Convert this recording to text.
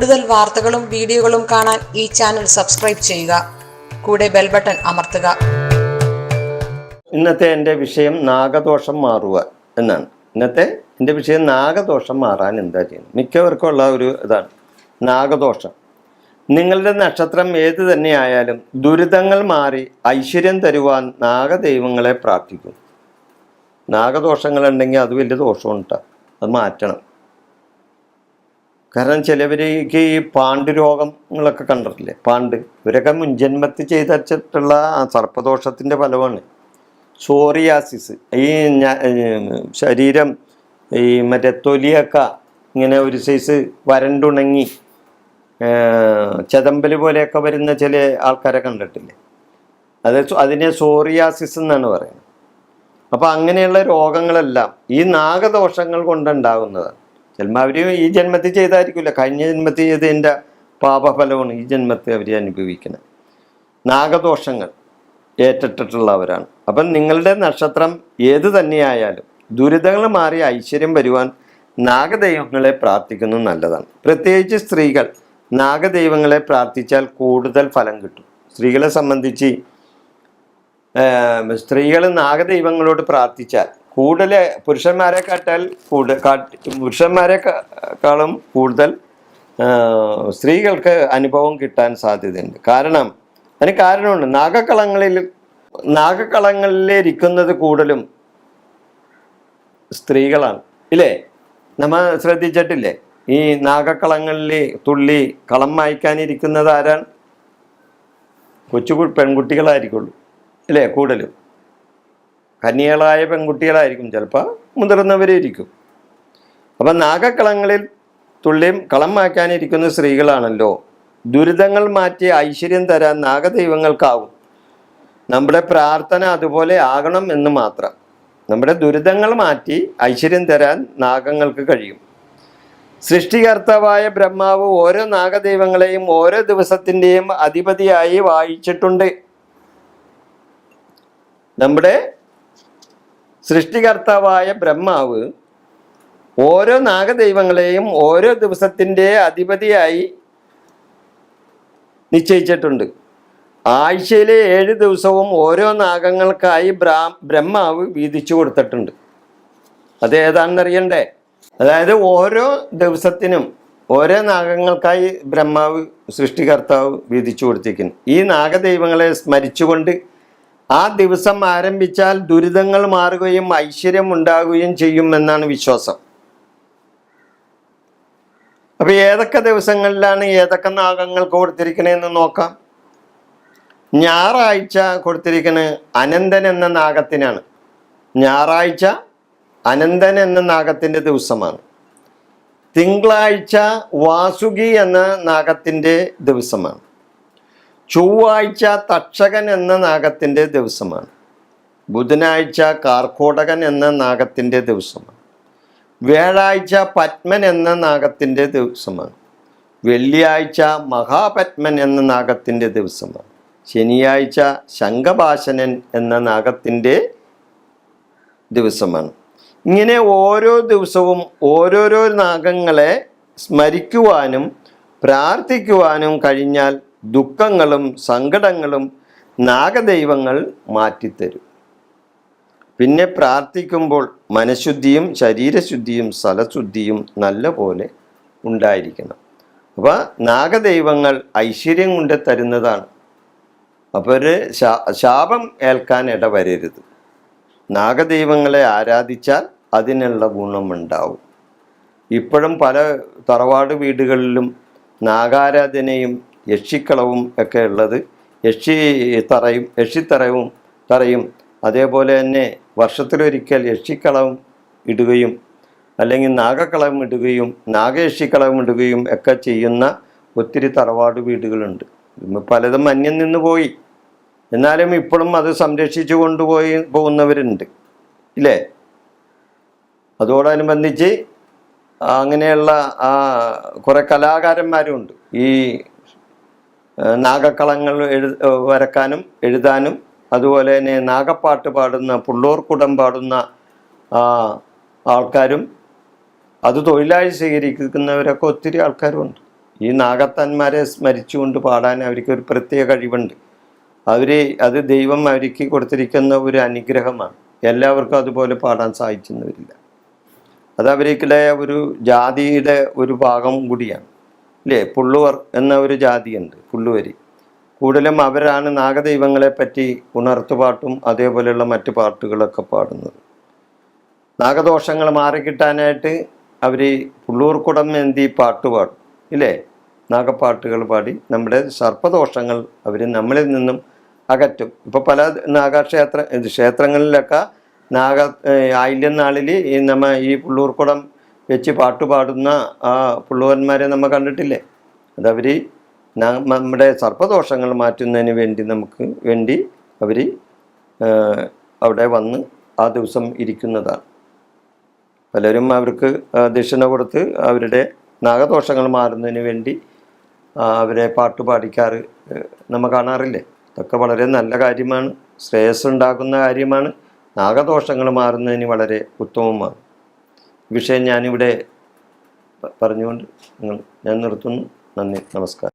കൂടുതൽ വാർത്തകളും വീഡിയോകളും കാണാൻ ഈ ചാനൽ സബ്സ്ക്രൈബ് ചെയ്യുക. കൂടെ ബെൽ ബട്ടൺ അമർത്തുക. ഇന്നത്തെ എൻ്റെ വിഷയം നാഗദോഷം മാറുക എന്നാണ്. ഇന്നത്തെ എൻ്റെ വിഷയം നാഗദോഷം മാറാൻ എന്താ ചെയ്യുന്നത്? മിക്കവർക്കും ഉള്ള ഒരു ഇതാണ് നാഗദോഷം. നിങ്ങളുടെ നക്ഷത്രം ഏത് തന്നെയായാലും ദുരിതങ്ങൾ മാറി ഐശ്വര്യം തരുവാൻ നാഗദൈവങ്ങളെ പ്രാർത്ഥിക്കും. നാഗദോഷങ്ങളുണ്ടെങ്കിൽ അത് വലിയ ദോഷമുണ്ടാ, അത് മാറ്റണം. കാരണം ചിലവർക്ക് ഈ പാണ്ട് രോഗങ്ങളൊക്കെ കണ്ടിട്ടില്ലേ? പാണ്ട് ഇവരൊക്കെ മുൻജന്മത്തിൽ ചെയ്തിട്ടുള്ള സർപ്പദോഷത്തിൻ്റെ ഫലമാണ്. സോറിയാസിസ്, ഈ ശരീരം ഈ മറ്റേ തൊലിയൊക്കെ ഇങ്ങനെ ഒരു സൈസ് വരണ്ടുണങ്ങി ചെതമ്പൽ പോലെയൊക്കെ വരുന്ന ചില ആൾക്കാരെ കണ്ടിട്ടില്ലേ? അതിനെ സോറിയാസിസ് എന്നാണ് പറയുന്നത്. അപ്പോൾ അങ്ങനെയുള്ള രോഗങ്ങളെല്ലാം ഈ നാഗദോഷങ്ങൾ കൊണ്ടുണ്ടാകുന്നതാണ്. ചിലപ്പോൾ അവർ ഈ ജന്മത്തിൽ ചെയ്തായിരിക്കില്ല, കഴിഞ്ഞ ജന്മത്തിൽ ചെയ്തതിൻ്റെ പാപഫലമാണ് ഈ ജന്മത്തിൽ അവർ അനുഭവിക്കുന്നത്. നാഗദോഷങ്ങൾ ഏറ്റിട്ടുള്ളവരാണ്. അപ്പം നിങ്ങളുടെ നക്ഷത്രം ഏത് തന്നെയായാലും ദുരിതങ്ങൾ മാറി ഐശ്വര്യം വരുവാൻ നാഗദൈവങ്ങളെ പ്രാർത്ഥിക്കുന്നത് നല്ലതാണ്. പ്രത്യേകിച്ച് സ്ത്രീകൾ നാഗദൈവങ്ങളെ പ്രാർത്ഥിച്ചാൽ കൂടുതൽ ഫലം കിട്ടും. സ്ത്രീകളെ സംബന്ധിച്ച് സ്ത്രീകൾ നാഗദൈവങ്ങളോട് പ്രാർത്ഥിച്ചാൽ കൂടുതൽ പുരുഷന്മാരെക്കാളും കൂടുതൽ സ്ത്രീകൾക്ക് അനുഭവം കിട്ടാൻ സാധ്യതയുണ്ട്. അതിന് കാരണമുണ്ട്. നാഗക്കളങ്ങളിലിരിക്കുന്നത് കൂടുതലും സ്ത്രീകളാണ്, ഇല്ലേ? നമ്മൾ ശ്രദ്ധിച്ചിട്ടില്ലേ? ഈ നാഗക്കളങ്ങളിൽ തുള്ളി കളം വായിക്കാനിരിക്കുന്നത് ആരാണ്? പെൺകുട്ടികളായിരിക്കുള്ളൂ, ഇല്ലേ? കൂടുതലും കന്യകളായ പെൺകുട്ടികളായിരിക്കും, ചിലപ്പോൾ മുതിർന്നവരിയിരിക്കും. അപ്പം നാഗക്കളങ്ങളിൽ തുള്ളിയും കളം വായിക്കാനിരിക്കുന്ന സ്ത്രീകളാണല്ലോ. ദുരിതങ്ങൾ മാറ്റി ഐശ്വര്യം തരാൻ നാഗദൈവങ്ങൾക്കാവും. നമ്മുടെ പ്രാർത്ഥന അതുപോലെ ആകണം എന്ന് മാത്രം. നമ്മുടെ ദുരിതങ്ങൾ മാറ്റി ഐശ്വര്യം തരാൻ നാഗങ്ങൾക്ക് കഴിയും. സൃഷ്ടികർത്താവായ ബ്രഹ്മാവ് ഓരോ നാഗദൈവങ്ങളെയും ഓരോ ദിവസത്തിൻ്റെയും അധിപതിയായി വായിച്ചിട്ടുണ്ട്. നമ്മുടെ സൃഷ്ടികർത്താവായ ബ്രഹ്മാവ് ഓരോ നാഗദൈവങ്ങളെയും ഓരോ ദിവസത്തിൻ്റെ അധിപതിയായി നിശ്ചയിച്ചിട്ടുണ്ട്. ആഴ്ചയിലെ 7 ദിവസവും ഓരോ നാഗങ്ങൾക്കായി ബ്രഹ്മാവ് വീതിച്ചു കൊടുത്തിട്ടുണ്ട്. അത് ഏതാണെന്നറിയണ്ടേ? അതായത് ഓരോ ദിവസത്തിനും ഓരോ നാഗങ്ങൾക്കായി ബ്രഹ്മാവ് സൃഷ്ടികർത്താവ് വീതിച്ചു കൊടുത്തിരിക്കുന്നു. ഈ നാഗദൈവങ്ങളെ സ്മരിച്ചുകൊണ്ട് ആ ദിവസം ആരംഭിച്ചാൽ ദുരിതങ്ങൾ മാറുകയും ഐശ്വര്യം ഉണ്ടാകുകയും ചെയ്യുമെന്നാണ് വിശ്വാസം. അപ്പോൾ ഏതൊക്കെ ദിവസങ്ങളിലാണ് ഏതൊക്കെ നാഗങ്ങൾക്ക് കൊടുത്തിരിക്കണേന്ന് നോക്കാം. ഞായറാഴ്ച കൊടുത്തിരിക്കുന്നത് അനന്തൻ എന്ന നാഗത്തിനാണ്. ഞായറാഴ്ച അനന്തൻ എന്ന നാഗത്തിൻ്റെ ദിവസമാണ്. തിങ്കളാഴ്ച വാസുകി എന്ന നാഗത്തിൻ്റെ ദിവസമാണ്. ചൊവ്വാഴ്ച തക്ഷകൻ എന്ന നാഗത്തിൻ്റെ ദിവസമാണ്. ബുധനാഴ്ച കാർക്കോടകൻ എന്ന നാഗത്തിൻ്റെ ദിവസമാണ്. വ്യാഴാഴ്ച പത്മൻ എന്ന നാഗത്തിൻ്റെ ദിവസമാണ്. വെള്ളിയാഴ്ച മഹാപത്മൻ എന്ന നാഗത്തിൻ്റെ ദിവസമാണ്. ശനിയാഴ്ച ശംഖഭാഷനൻ എന്ന നാഗത്തിൻ്റെ ദിവസമാണ്. ഇങ്ങനെ ഓരോ ദിവസവും ഓരോരോ നാഗങ്ങളെ സ്മരിക്കുവാനും പ്രാർത്ഥിക്കുവാനും കഴിഞ്ഞാൽ ദുഃഖങ്ങളും സങ്കടങ്ങളും നാഗദൈവങ്ങൾ മാറ്റിത്തരും. പിന്നെ പ്രാർത്ഥിക്കുമ്പോൾ മനഃശുദ്ധിയും ശരീരശുദ്ധിയും സ്ഥലശുദ്ധിയും നല്ല പോലെ ഉണ്ടായിരിക്കണം. അപ്പോൾ നാഗദൈവങ്ങൾ ഐശ്വര്യം കൊണ്ട് തരുന്നതാണ്. അപ്പോൾ ഒരു ശാപം ഏൽക്കാൻ ഇടവരരുത്. നാഗദൈവങ്ങളെ ആരാധിച്ചാൽ അതിനുള്ള ഗുണമുണ്ടാവും. ഇപ്പോഴും പല തറവാട് വീടുകളിലും നാഗാരാധനയും യക്ഷിക്കളവും ഒക്കെ ഉള്ളത്. യക്ഷിത്തറയും അതേപോലെ തന്നെ വർഷത്തിലൊരിക്കൽ യക്ഷിക്കളവും ഇടുകയും അല്ലെങ്കിൽ നാഗക്കളവും ഇടുകയും നാഗയക്ഷിക്കളവും ഇടുകയും ഒക്കെ ചെയ്യുന്ന ഒത്തിരി തറവാട് വീടുകളുണ്ട്. പലതും അന്യം നിന്ന് പോയി, എന്നാലും ഇപ്പോഴും അത് സംരക്ഷിച്ചു പോകുന്നവരുണ്ട്, ഇല്ലേ? അതോടനുബന്ധിച്ച് അങ്ങനെയുള്ള കുറേ കലാകാരന്മാരുമുണ്ട്. ഈ നാഗക്കളങ്ങൾ വരക്കാനും എഴുതാനും അതുപോലെ തന്നെ നാഗപ്പാട്ട് പാടുന്ന പുള്ളോർക്കുടം പാടുന്ന ആൾക്കാരും അത് തൊഴിലായി സ്വീകരിക്കുന്നവരൊക്കെ ഒത്തിരി ആൾക്കാരുമുണ്ട്. ഈ നാഗത്താന്മാരെ സ്മരിച്ചുകൊണ്ട് പാടാൻ അവർക്കൊരു പ്രത്യേക കഴിവുണ്ട്. അത് ദൈവം അവർക്ക് കൊടുത്തിരിക്കുന്ന ഒരു അനുഗ്രഹമാണ്. എല്ലാവർക്കും അതുപോലെ പാടാൻ സാധിച്ചെന്നില്ല. അത് അവരുടെ ഒരു ജാതിയുടെ ഒരു ഭാഗം കൂടിയാണ് അല്ലേ. പുള്ളുവർ എന്ന ഒരു ജാതിയുണ്ട്, പുള്ളുവരി. കൂടുതലും അവരാണ് നാഗദൈവങ്ങളെ പറ്റി ഉണർത്തുപാട്ടും അതേപോലെയുള്ള മറ്റു പാട്ടുകളൊക്കെ പാടുന്നത്. നാഗദോഷങ്ങൾ മാറിക്കിട്ടാനായിട്ട് അവർ പുള്ളൂർക്കുടം എന്തി പാട്ട് പാടും ഇല്ലേ. നാഗപ്പാട്ടുകൾ പാടി നമ്മുടെ സർപ്പദോഷങ്ങൾ അവർ നമ്മളിൽ നിന്നും അകറ്റും. ഇപ്പോൾ പല ക്ഷേത്രങ്ങളിലൊക്കെ ആയില്യം നാളിൽ ഈ പുള്ളൂർക്കുടം വെച്ച് പാട്ട് പാടുന്ന ആ പുള്ളുവന്മാരെ നമ്മൾ കണ്ടിട്ടില്ലേ. അതവർ നമ്മുടെ സർപ്പദോഷങ്ങൾ മാറ്റുന്നതിന് വേണ്ടി അവർ അവിടെ വന്ന് ആ ദിവസം ഇരിക്കുന്നതാണ്. പലരും അവർക്ക് ദക്ഷിണ കൊടുത്ത് അവരുടെ നാഗദോഷങ്ങൾ മാറുന്നതിന് വേണ്ടി അവരെ പാട്ട് പാടിക്കാറ് നമ്മൾ കാണാറില്ലേ. ഇതൊക്കെ വളരെ നല്ല കാര്യമാണ്, ശ്രേയസ്സുണ്ടാക്കുന്ന കാര്യമാണ്, നാഗദോഷങ്ങൾ മാറുന്നതിന് വളരെ ഉത്തമമാണ്. ഈ വിഷയം ഞാനിവിടെ പറഞ്ഞുകൊണ്ട് ഞാൻ നിർത്തുന്നു. നന്ദി, നമസ്കാരം.